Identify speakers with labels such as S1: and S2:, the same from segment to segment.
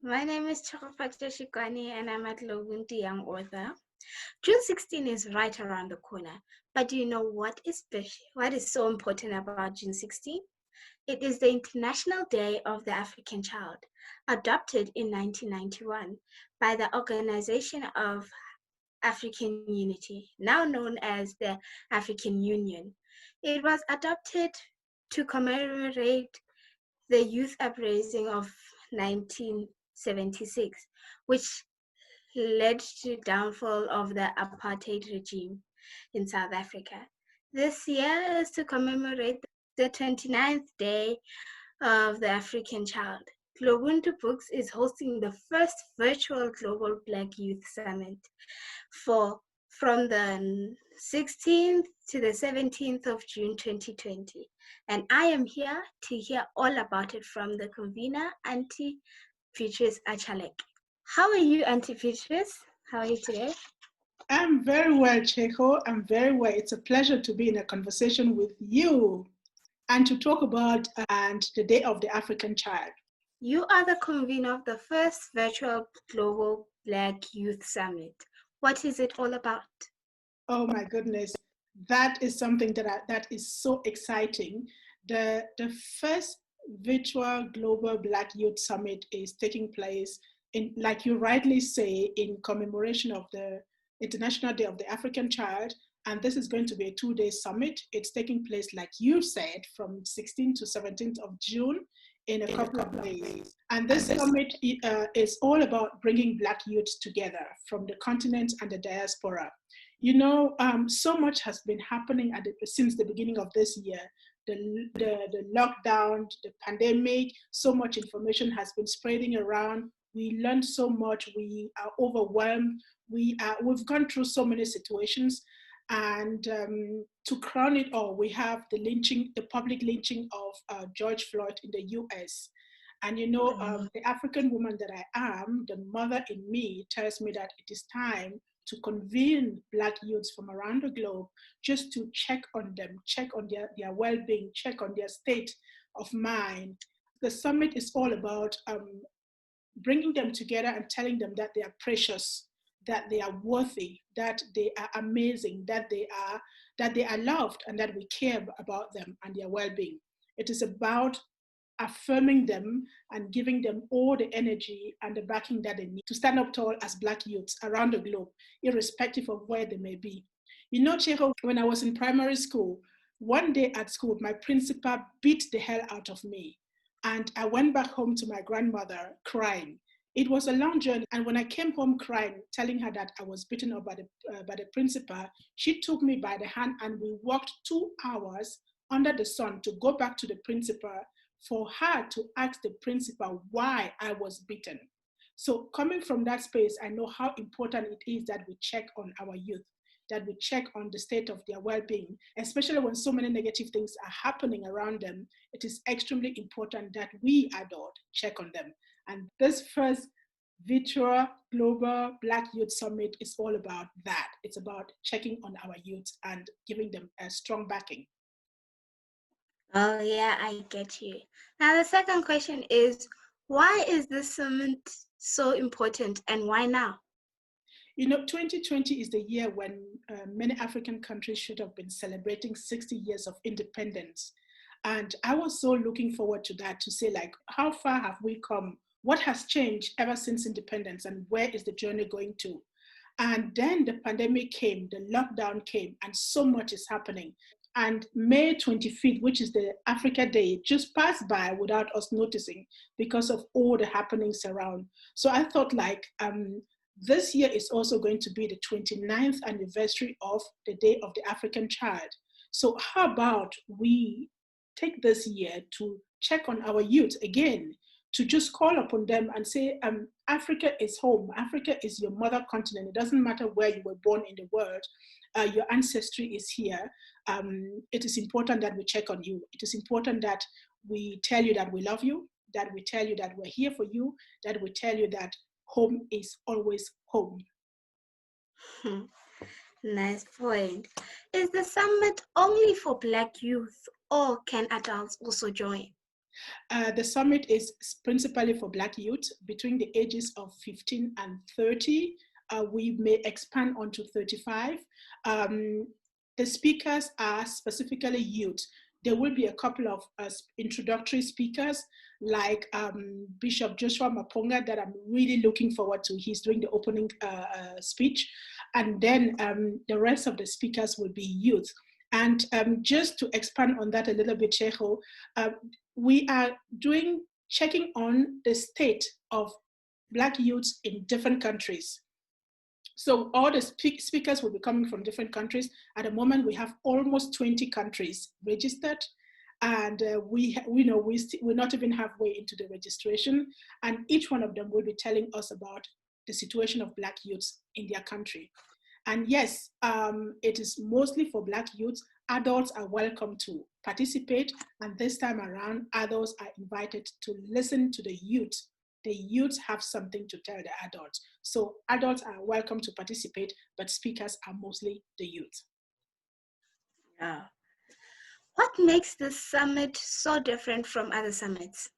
S1: My name is Chokopakta Shikwani and I'm at UBUNTU Young Author. June 16 is right around the corner, but do you know what is special? What is so important about June 16? It is the International Day of the African Child, adopted in 1991 by the Organization of African Unity, now known as the African Union. It was adopted to commemorate the youth uprising of 1976, which led to the downfall of the apartheid regime in South Africa. This year is to commemorate the 29th day of the African Child. UBUNTU Books is hosting the first virtual Global Black Youth Summit from the 16th to the 17th of June 2020. And I am here to hear all about it from the convener, Auntie Beatrice Achalek. How are you, Auntie Beatrice? How are you today?
S2: I'm very well, Checo. I'm very well. It's a pleasure to be in a conversation with you and to talk about the Day of the African Child.
S1: You are the convener of the first virtual Global Black Youth Summit. What is it all about?
S2: Oh my goodness, that is something that is so exciting. The first virtual Global Black Youth Summit is taking place in, like you rightly say, in commemoration of the International Day of the African Child. And this is going to be a 2-day summit. It's taking place, like you said, from 16th to 17th of June in a couple of days. And this summit is all about bringing Black youths together from the continent and the diaspora. You know, so much has been happening since the beginning of this year. The lockdown, the pandemic, so much information has been spreading around. We learned so much. We are overwhelmed. We've gone through so many situations. And to crown it all, we have the public lynching of George Floyd in the US. And you know, the African woman that I am, the mother in me tells me that it is time to convene Black youths from around the globe just to check on them, check on their well-being, check on their state of mind. The summit is all about bringing them together and telling them that they are precious, that they are worthy, that they are amazing, that they are loved, and that we care about them and their well-being. It is about affirming them and giving them all the energy and the backing that they need to stand up tall as Black youths around the globe, irrespective of where they may be. You know, Checo, when I was in primary school, one day at school, my principal beat the hell out of me. And I went back home to my grandmother crying. It was a long journey. And when I came home crying, telling her that I was beaten up by the principal, she took me by the hand and we walked 2 hours under the sun to go back to the principal for her to ask the principal why I was beaten. So coming from that space, I know how important it is that we check on our youth, that we check on the state of their well-being, especially when so many negative things are happening around them. It is extremely important that we adults check on them. And this first virtual global Black Youth Summit is all about that. It's about checking on our youth and giving them a strong backing.
S1: Oh, yeah, I get you. Now, the second question is, why is this summit so important and why now?
S2: You know, 2020 is the year when many African countries should have been celebrating 60 years of independence. And I was so looking forward to that, to say, like, how far have we come? What has changed ever since independence and where is the journey going to? And then the pandemic came, the lockdown came, and so much is happening. And May 25th, which is the Africa Day, just passed by without us noticing because of all the happenings around. So I thought, like, this year is also going to be the 29th anniversary of the Day of the African Child. So how about we take this year to check on our youth again, to just call upon them and say, Africa is home. Africa is your mother continent. It doesn't matter where you were born in the world. Your ancestry is here. It is important that we check on you. It is important that we tell you that we love you, that we tell you that we're here for you, that we tell you that home is always home.
S1: Nice point. Is the summit only for Black youth or can adults also join?
S2: The summit is principally for Black youth between the ages of 15 and 30. We may expand on to 35. The speakers are specifically youth. There will be a couple of introductory speakers like Bishop Joshua Maponga that I'm really looking forward to. He's doing the opening speech. And then the rest of the speakers will be youth. And just to expand on that a little bit, Cheho, we are checking on the state of Black youths in different countries. So all the speakers will be coming from different countries. At the moment, we have almost 20 countries registered, and we're not even halfway into the registration. And each one of them will be telling us about the situation of Black youths in their country. And yes, it is mostly for Black youths. Adults are welcome to participate, and this time around, adults are invited to listen to the youth. The youths have something to tell the adults. So adults are welcome to participate, but speakers are mostly the youth.
S1: Yeah. What makes this summit so different from other summits?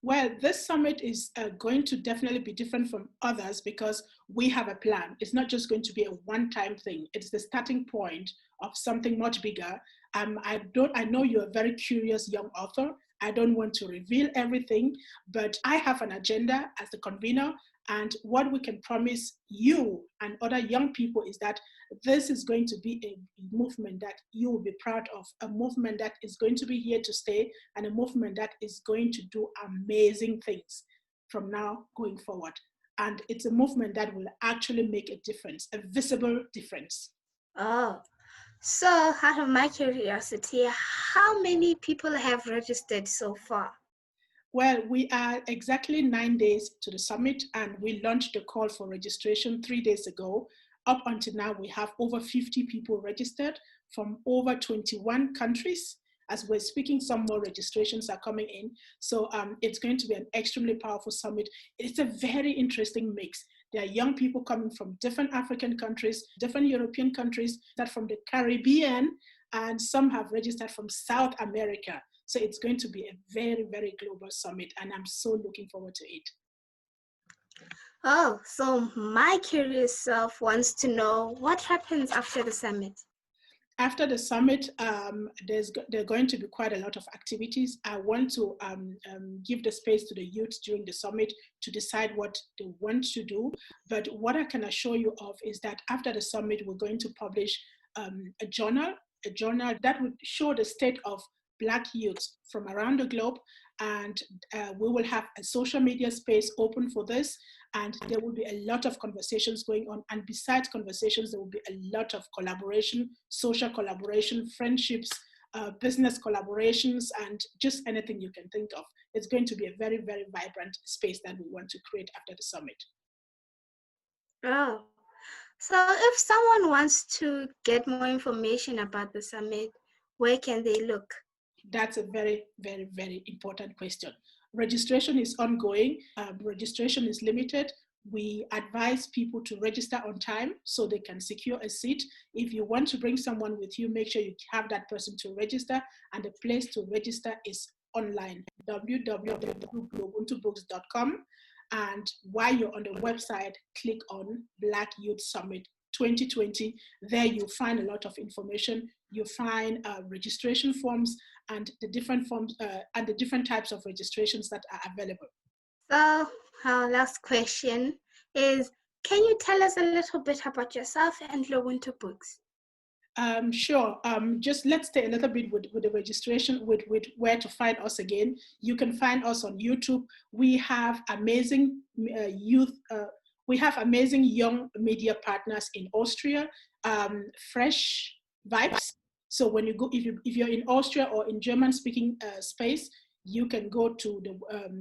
S2: Well, this summit is going to definitely be different from others because we have a plan. It's not just going to be a one-time thing. It's the starting point of something much bigger. I know you're a very curious young author. I don't want to reveal everything, but I have an agenda as the convener. And what we can promise you and other young people is that this is going to be a movement that you will be proud of, a movement that is going to be here to stay, and a movement that is going to do amazing things from now going forward. And it's a movement that will actually make a difference, a visible difference.
S1: Oh, so out of my curiosity, how many people have registered so far?
S2: Well, we are exactly 9 days to the summit, and we launched the call for registration 3 days ago. Up until now, we have over 50 people registered from over 21 countries. As we're speaking, some more registrations are coming in. So it's going to be an extremely powerful summit. It's a very interesting mix. There are young people coming from different African countries, different European countries, that from the Caribbean, and some have registered from South America. So it's going to be a very, very global summit, and I'm so looking forward to it.
S1: Oh, so my curious self wants to know what happens after the summit.
S2: After the summit, there are going to be quite a lot of activities. I want to give the space to the youth during the summit to decide what they want to do. But what I can assure you of is that after the summit, we're going to publish a journal that would show the state of Black youths from around the globe, and we will have a social media space open for this, and there will be a lot of conversations going on, and besides conversations, there will be a lot of collaboration, social collaboration, friendships, business collaborations, and just anything you can think of. It's going to be a very, very vibrant space that we want to create after the summit.
S1: Oh, so if someone wants to get more information about the summit, where can they look?
S2: That's a very, very, very important question. Registration is ongoing. Registration is limited. We advise people to register on time so they can secure a seat. If you want to bring someone with you, make sure you have that person to register. And the place to register is online, www.ubuntubooks.com. And while you're on the website, click on Black Youth Summit 2020. There you'll find a lot of information. You'll find registration forms and the different forms and the different types of registrations that are available.
S1: So our last question is, can you tell us a little bit about yourself and UBUNTU Books?
S2: Sure. Just let's stay a little bit with the registration, with where to find us again. You can find us on YouTube. We have amazing we have amazing young media partners in Austria, Fresh Vibes. So when you go, if you're in Austria or in German-speaking space, you can go to the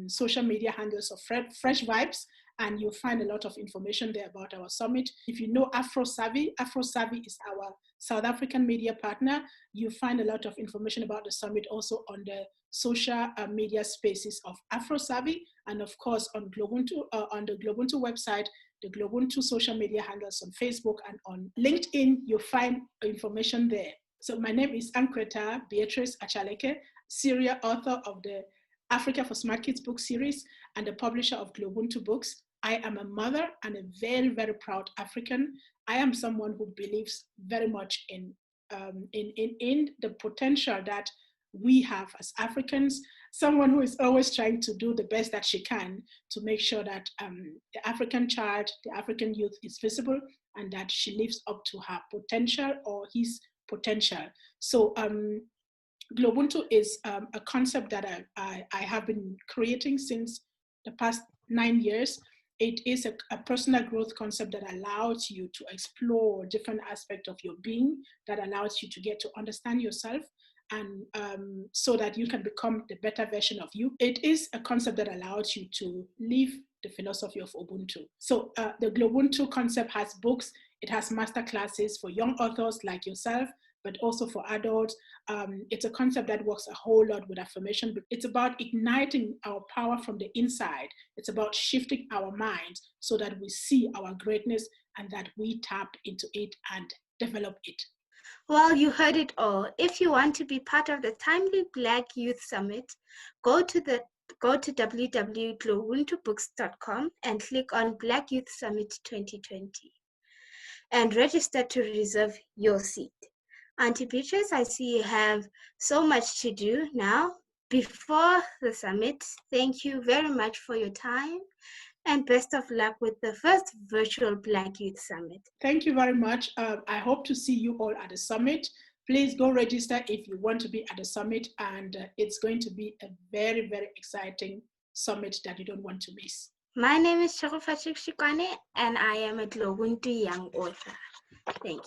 S2: social media handles of Fresh Vibes, and you'll find a lot of information there about our summit. If you know Afro Savvy is our South African media partner. You find a lot of information about the summit also on the social media spaces of Afro Savvy, and of course on on the UBUNTU website, the UBUNTU social media handles on Facebook and on LinkedIn. You'll find information there. So my name is Ankreta Beatrice Achaleke, serial author of the Africa for Smart Kids book series and the publisher of UBUNTU books. I am a mother and a very, very proud African. I am someone who believes very much in the potential that we have as Africans, someone who is always trying to do the best that she can to make sure that the African child, the African youth is visible and that she lives up to her potential or his potential. So UBUNTU is a concept that I have been creating since the past 9 years. It is a personal growth concept that allows you to explore different aspects of your being, that allows you to get to understand yourself, and so that you can become the better version of you. It is a concept that allows you to live the philosophy of Ubuntu. So the UBUNTU concept has books, it has master classes for young authors like yourself, but also for adults. It's a concept that works a whole lot with affirmation, but it's about igniting our power from the inside. It's about shifting our minds so that we see our greatness and that we tap into it and develop it.
S1: Well, you heard it all. If you want to be part of the Timely Black Youth Summit, go to www.globuntubooks.com and click on Black Youth Summit 2020 and register to reserve your seat. Auntie Beatrice, I see you have so much to do now. Before the summit, thank you very much for your time and best of luck with the first virtual Black Youth Summit.
S2: Thank you very much. I hope to see you all at the summit. Please go register if you want to be at the summit, and it's going to be a very, very exciting summit that you don't want to miss.
S1: My name is Chokofachik Shikwane, and I am a UBUNTU young author. Thank you.